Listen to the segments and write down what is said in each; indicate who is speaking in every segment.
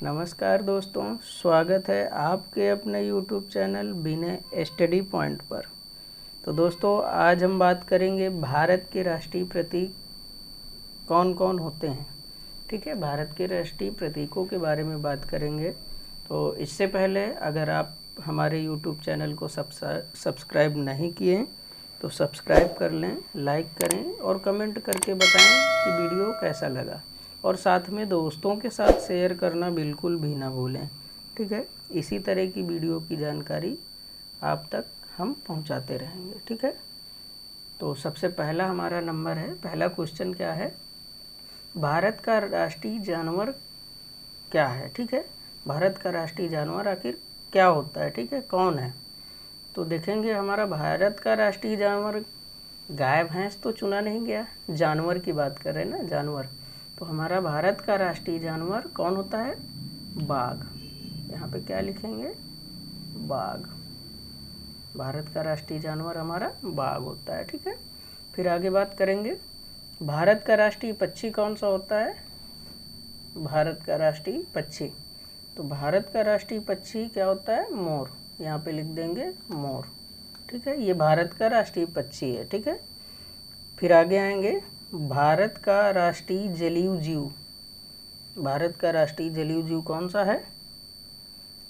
Speaker 1: नमस्कार दोस्तों, स्वागत है आपके अपने YouTube चैनल विनय स्टडी पॉइंट पर। तो दोस्तों, आज हम बात करेंगे भारत के राष्ट्रीय प्रतीक कौन कौन होते हैं। ठीक है, भारत के राष्ट्रीय प्रतीकों के बारे में बात करेंगे। तो इससे पहले अगर आप हमारे YouTube चैनल को सब्सक्राइब नहीं किए तो सब्सक्राइब कर लें, लाइक करें और कमेंट करके बताएं कि वीडियो कैसा लगा, और साथ में दोस्तों के साथ शेयर करना बिल्कुल भी ना भूलें। ठीक है, इसी तरह की वीडियो की जानकारी आप तक हम पहुंचाते रहेंगे। ठीक है, तो सबसे पहला हमारा नंबर है, पहला क्वेश्चन क्या है, भारत का राष्ट्रीय जानवर क्या है। ठीक है, भारत का राष्ट्रीय जानवर आखिर क्या होता है, ठीक है, कौन है। तो देखेंगे हमारा भारत का राष्ट्रीय जानवर गाय भैंस तो चुना नहीं गया, जानवर की बात कर रहे हैं ना, जानवर। तो हमारा भारत का राष्ट्रीय जानवर कौन होता है, बाघ। यहाँ पे क्या लिखेंगे, बाघ। भारत का राष्ट्रीय जानवर हमारा बाघ होता है। ठीक है, फिर आगे बात करेंगे, भारत का राष्ट्रीय पक्षी कौन सा होता है, भारत का राष्ट्रीय पक्षी। तो भारत का राष्ट्रीय पक्षी क्या होता है, मोर। यहाँ पे लिख देंगे मोर। ठीक है, ये भारत का राष्ट्रीय पक्षी है। ठीक है, फिर आगे आएंगे, भारत का राष्ट्रीय जलीय जीव। भारत का राष्ट्रीय जलीय जीव कौन सा है,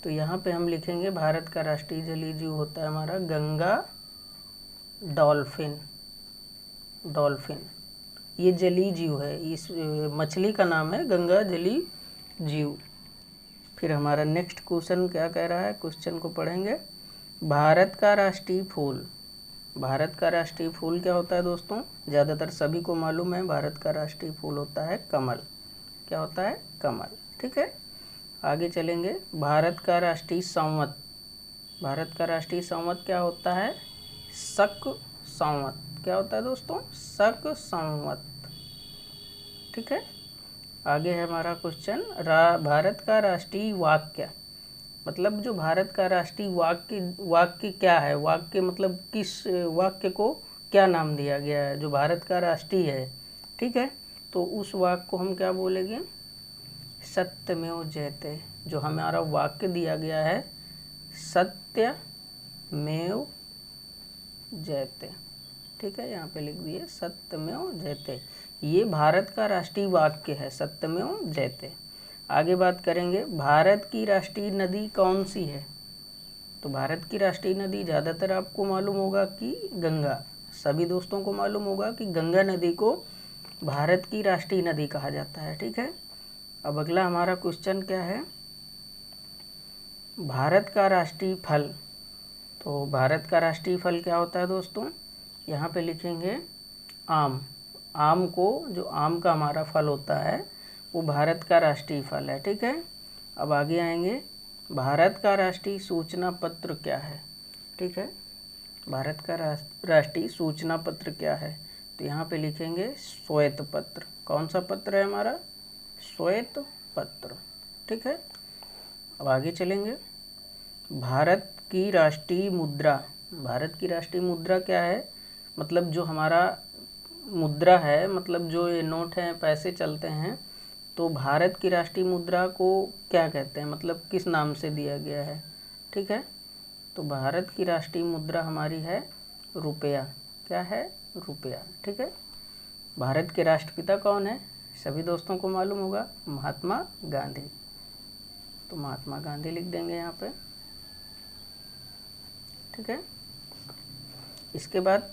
Speaker 1: तो यहाँ पे हम लिखेंगे भारत का राष्ट्रीय जलीय जीव होता है हमारा गंगा डॉल्फिन। डॉल्फिन ये जलीय जीव है, इस मछली का नाम है गंगा जलीय जीव। फिर हमारा नेक्स्ट क्वेश्चन क्या कह रहा है, क्वेश्चन को पढ़ेंगे, भारत का राष्ट्रीय फूल। भारत का राष्ट्रीय फूल क्या होता है दोस्तों, ज़्यादातर सभी को मालूम है, भारत का राष्ट्रीय फूल होता है कमल। क्या होता है, कमल। ठीक है, आगे चलेंगे, भारत का राष्ट्रीय संवत। भारत का राष्ट्रीय संवत क्या होता है, शक संवत। क्या होता है दोस्तों, शक संवत। ठीक है, आगे है हमारा क्वेश्चन, भारत का राष्ट्रीय वाक्य। मतलब जो भारत का राष्ट्रीय वाक्य क्या है, वाक्य मतलब किस वाक्य को क्या नाम दिया गया है, जो भारत का राष्ट्रीय है। ठीक है, तो उस वाक्य को हम क्या बोलेंगे, सत्यमेव जयते। जो हमारा वाक्य दिया गया है, सत्यमेव जयते। ठीक है, यहाँ पे लिख दिए सत्यमेव जयते, ये भारत का राष्ट्रीय वाक्य है, सत्यमेव जयते। आगे बात करेंगे, भारत की राष्ट्रीय नदी कौन सी है। तो भारत की राष्ट्रीय नदी ज़्यादातर आपको मालूम होगा कि गंगा। सभी दोस्तों को मालूम होगा कि गंगा नदी को भारत की राष्ट्रीय नदी कहा जाता है। ठीक है, अब अगला हमारा क्वेश्चन क्या है, भारत का राष्ट्रीय फल। तो भारत का राष्ट्रीय फल क्या होता है दोस्तों, यहाँ पे लिखेंगे आम। आम को, जो आम का हमारा फल होता है वो भारत का राष्ट्रीय फल है। ठीक है, अब आगे आएंगे, भारत का राष्ट्रीय सूचना पत्र क्या है। ठीक है, भारत का राष्ट्रीय सूचना पत्र क्या है, तो यहाँ पे लिखेंगे श्वेत पत्र। कौन सा पत्र है हमारा, श्वेत पत्र। ठीक है, अब आगे चलेंगे, भारत की राष्ट्रीय मुद्रा। भारत की राष्ट्रीय मुद्रा क्या है, मतलब जो हमारा मुद्रा है, मतलब जो ये नोट हैं, पैसे चलते हैं, तो भारत की राष्ट्रीय मुद्रा को क्या कहते हैं, मतलब किस नाम से दिया गया है। ठीक है, तो भारत की राष्ट्रीय मुद्रा हमारी है रुपया। क्या है, रुपया। ठीक है, भारत के राष्ट्रपिता कौन है, सभी दोस्तों को मालूम होगा, महात्मा गांधी। तो महात्मा गांधी लिख देंगे यहाँ पे। ठीक है, इसके बाद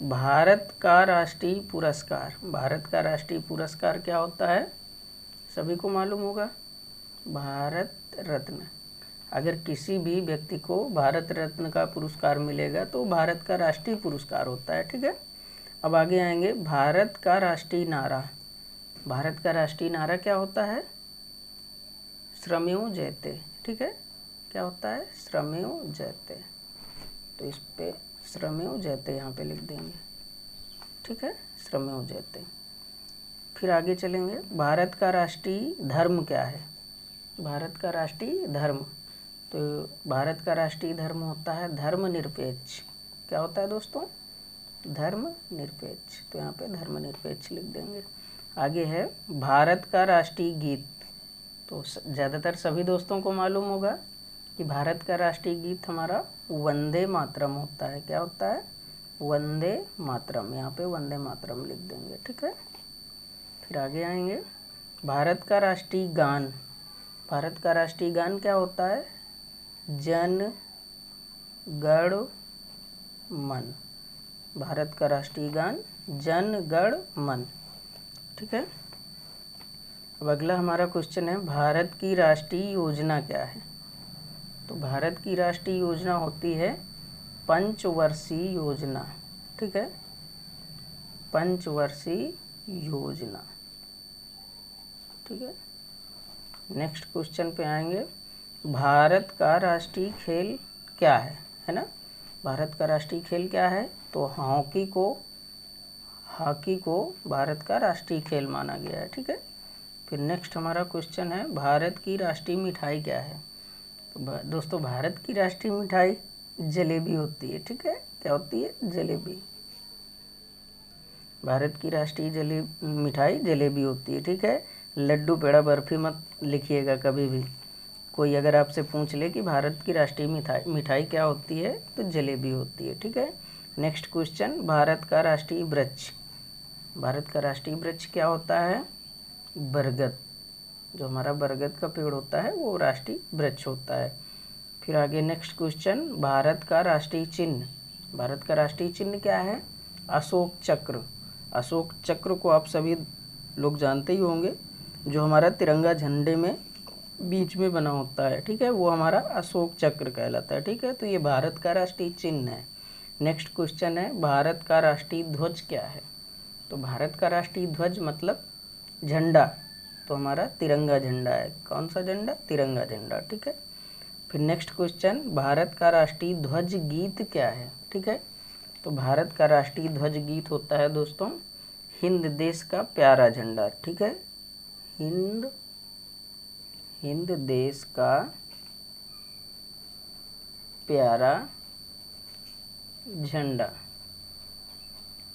Speaker 1: भारत का राष्ट्रीय पुरस्कार। भारत का राष्ट्रीय पुरस्कार क्या होता है, सभी को मालूम होगा, भारत रत्न। अगर किसी भी व्यक्ति को भारत रत्न का पुरस्कार मिलेगा तो भारत का राष्ट्रीय पुरस्कार होता है। ठीक है, अब आगे आएंगे, भारत का राष्ट्रीय नारा। भारत का राष्ट्रीय नारा क्या होता है, श्रमेव जयते। ठीक है, क्या होता है, श्रमेव जयते। तो इस पे श्रमेव जयते यहाँ पे लिख देंगे। ठीक है, श्रमेव जयते। फिर आगे चलेंगे, भारत का राष्ट्रीय धर्म क्या है। भारत का राष्ट्रीय धर्म, तो भारत का राष्ट्रीय धर्म होता है धर्मनिरपेक्ष। क्या होता है दोस्तों, धर्मनिरपेक्ष। तो यहाँ पे धर्मनिरपेक्ष लिख देंगे। आगे है, भारत का राष्ट्रीय गीत। तो ज़्यादातर सभी दोस्तों को मालूम होगा कि भारत का राष्ट्रीय गीत हमारा वंदे मातरम होता है। क्या होता है? वंदे मातरम। यहाँ पे वंदे मातरम लिख देंगे, ठीक है। फिर आगे आएंगे, भारत का राष्ट्रीय गान। भारत का राष्ट्रीय गान क्या होता है? जन गण मन। भारत का राष्ट्रीय गान जन गण मन, ठीक है। अब अगला हमारा क्वेश्चन है, भारत की राष्ट्रीय योजना क्या है? तो भारत की राष्ट्रीय योजना होती है पंचवर्षीय योजना, ठीक है, पंचवर्षीय योजना, ठीक है। नेक्स्ट क्वेश्चन पे आएंगे, भारत का राष्ट्रीय खेल क्या है ना। भारत का राष्ट्रीय खेल क्या है? तो हॉकी को भारत का राष्ट्रीय खेल माना गया है, ठीक है। फिर नेक्स्ट हमारा क्वेश्चन है, भारत की राष्ट्रीय मिठाई क्या है? तो दोस्तों भारत की राष्ट्रीय मिठाई जलेबी होती है, ठीक है। क्या होती है? जलेबी। भारत की राष्ट्रीय मिठाई जलेबी होती है, ठीक है। लड्डू पेड़ा बर्फी मत लिखिएगा कभी भी। कोई अगर आपसे पूछ ले कि भारत की राष्ट्रीय मिठाई क्या होती है, तो जलेबी होती है, ठीक है। नेक्स्ट क्वेश्चन, भारत का राष्ट्रीय वृक्ष। भारत का राष्ट्रीय वृक्ष क्या होता है? बरगद। जो हमारा बरगद का पेड़ होता है वो राष्ट्रीय वृक्ष होता है। फिर आगे नेक्स्ट क्वेश्चन, भारत का राष्ट्रीय चिन्ह। भारत का राष्ट्रीय चिन्ह क्या है? अशोक चक्र। अशोक चक्र को आप सभी लोग जानते ही होंगे, जो हमारा तिरंगा झंडे में बीच में बना होता है, ठीक है, वो हमारा अशोक चक्र कहलाता है, ठीक है। तो ये भारत का राष्ट्रीय चिन्ह है। नेक्स्ट क्वेश्चन है, भारत का राष्ट्रीय ध्वज क्या है? तो भारत का राष्ट्रीय ध्वज मतलब झंडा, तो हमारा तिरंगा झंडा है। कौन सा झंडा? तिरंगा झंडा, ठीक है। फिर नेक्स्ट क्वेश्चन, भारत का राष्ट्रीय ध्वज गीत क्या है? ठीक है, तो भारत का राष्ट्रीय ध्वज गीत होता है दोस्तों, हिंद देश का प्यारा झंडा, ठीक है। हिंद देश का प्यारा झंडा,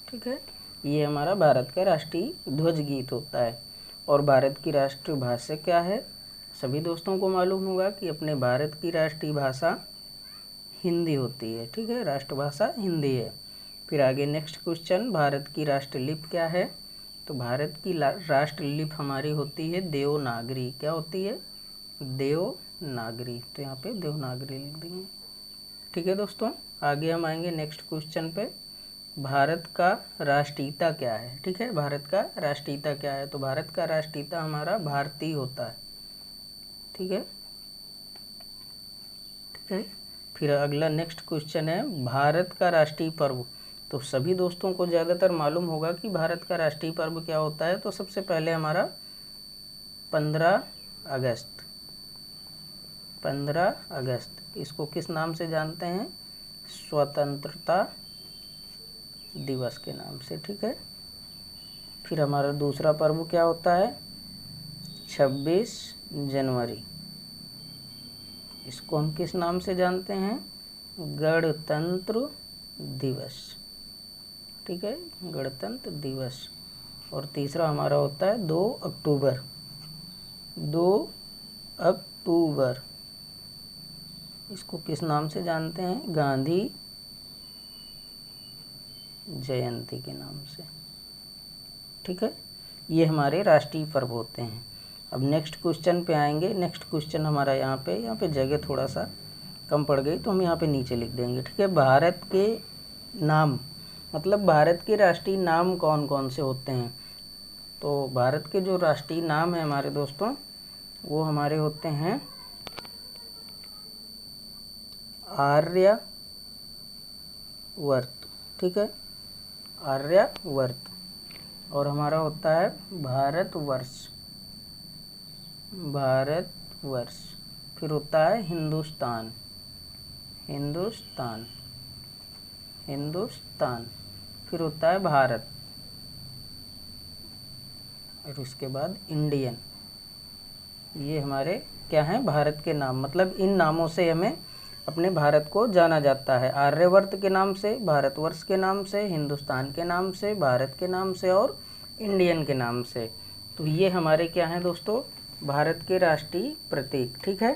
Speaker 1: ठीक है। ये हमारा भारत का राष्ट्रीय ध्वज गीत होता है। और भारत की राष्ट्रभाषा क्या है? सभी दोस्तों को मालूम होगा कि अपने भारत की राष्ट्रीय भाषा हिंदी होती है, ठीक है, राष्ट्रभाषा हिंदी है। फिर आगे नेक्स्ट क्वेश्चन, भारत की राष्ट्रलिपि क्या है? तो भारत की राष्ट्रलिपि हमारी होती है देवनागरी। क्या होती है? देवनागरी। तो यहाँ पे देवनागरी लिख देंगे, ठीक है दोस्तों। आगे हम आएंगे नेक्स्ट क्वेश्चन पे, भारत का राष्ट्रीयता क्या है? ठीक है, भारत का राष्ट्रीयता क्या है? तो भारत का राष्ट्रीयता हमारा भारतीय होता है, ठीक है, ठीक है। फिर अगला नेक्स्ट क्वेश्चन है, भारत का राष्ट्रीय पर्व। तो सभी दोस्तों को ज़्यादातर मालूम होगा कि भारत का राष्ट्रीय पर्व क्या होता है। तो सबसे पहले हमारा 15 अगस्त। 15 अगस्त, इसको किस नाम से जानते हैं? स्वतंत्रता दिवस के नाम से, ठीक है। फिर हमारा दूसरा पर्व क्या होता है? 26 जनवरी। इसको हम किस नाम से जानते हैं? गणतंत्र दिवस, ठीक है, गणतंत्र दिवस। और तीसरा हमारा होता है 2 अक्टूबर। 2 अक्टूबर, इसको किस नाम से जानते हैं? गांधी जयंती के नाम से, ठीक है। ये हमारे राष्ट्रीय पर्व होते हैं। अब नेक्स्ट क्वेश्चन पे आएंगे। नेक्स्ट क्वेश्चन हमारा यहाँ पे जगह थोड़ा सा कम पड़ गई तो हम यहाँ पे नीचे लिख देंगे, ठीक है। भारत के नाम, मतलब भारत के राष्ट्रीय नाम कौन कौन से होते हैं? तो भारत के जो राष्ट्रीय नाम है हमारे दोस्तों, वो हमारे होते हैं आर्यवर्त, ठीक है, आर्यवर्त। और हमारा होता है भारतवर्ष, भारतवर्ष। फिर होता है हिंदुस्तान, हिंदुस्तान, हिंदुस्तान। फिर होता है भारत, और उसके बाद इंडियन। ये हमारे क्या हैं? भारत के नाम। मतलब इन नामों से हमें अपने भारत को जाना जाता है, आर्यवर्त के नाम से, भारतवर्ष के नाम से, हिंदुस्तान के नाम से, भारत के नाम से और इंडियन के नाम से। तो ये हमारे क्या हैं दोस्तों? भारत के राष्ट्रीय प्रतीक। ठीक है,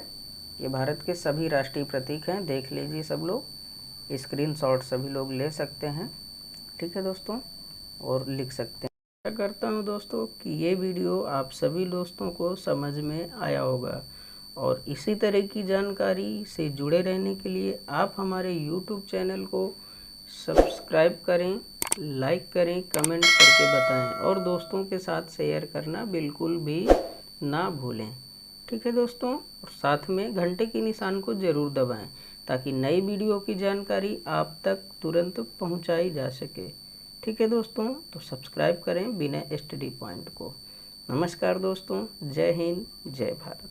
Speaker 1: ये भारत के सभी राष्ट्रीय प्रतीक हैं, देख लीजिए सब लोग, स्क्रीनशॉट सभी लोग ले सकते हैं। ठीक है दोस्तों, और लिख सकते हैं। आशा करता हूँ दोस्तों कि ये वीडियो आप सभी दोस्तों को समझ में आया होगा, और इसी तरह की जानकारी से जुड़े रहने के लिए आप हमारे YouTube चैनल को सब्सक्राइब करें, लाइक करें, कमेंट करके बताएं, और दोस्तों के साथ शेयर करना बिल्कुल भी ना भूलें। ठीक है दोस्तों, और साथ में घंटे के निशान को ज़रूर दबाएं ताकि नई वीडियो की जानकारी आप तक तुरंत पहुंचाई जा सके। ठीक है दोस्तों, तो सब्सक्राइब करें विनय स्टडी पॉइंट को। नमस्कार दोस्तों, जय हिंद, जय भारत।